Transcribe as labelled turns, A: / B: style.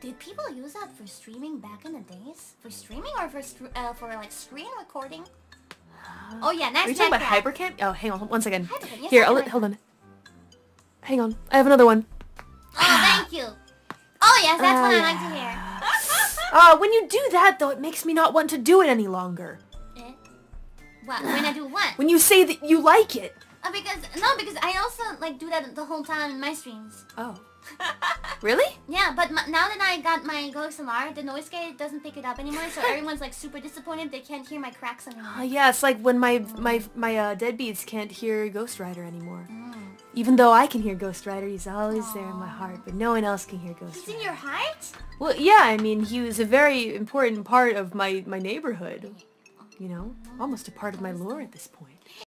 A: Did people use that for streaming back in the days? For streaming or for like screen recording? Oh yeah, nice.
B: Are you talking about Hypercam? Oh, hang on, 1 second.
A: Hypercam, yes,
B: Here, hold on. Hang on, I have another one.
A: Oh, thank you. Oh yes, that's what I like to hear.
B: When you do that though, it makes me not want to do it any longer.
A: What? When I do what?
B: When you say that you like it.
A: Because I also like do that the whole time in my streams.
B: Oh. Really?
A: Yeah, but now that I got my Go XLR, the noise gate doesn't pick it up anymore, so everyone's like super disappointed they can't hear my cracks anymore.
B: Yeah, it's like when my deadbeats can't hear Ghost Rider anymore. Even though I can hear Ghost Rider, he's always there in my heart, but no one else can hear Ghost Rider.
A: He's in your heart?
B: Well, yeah, I mean, he was a very important part of my neighborhood. You know, almost a part of my lore at this point.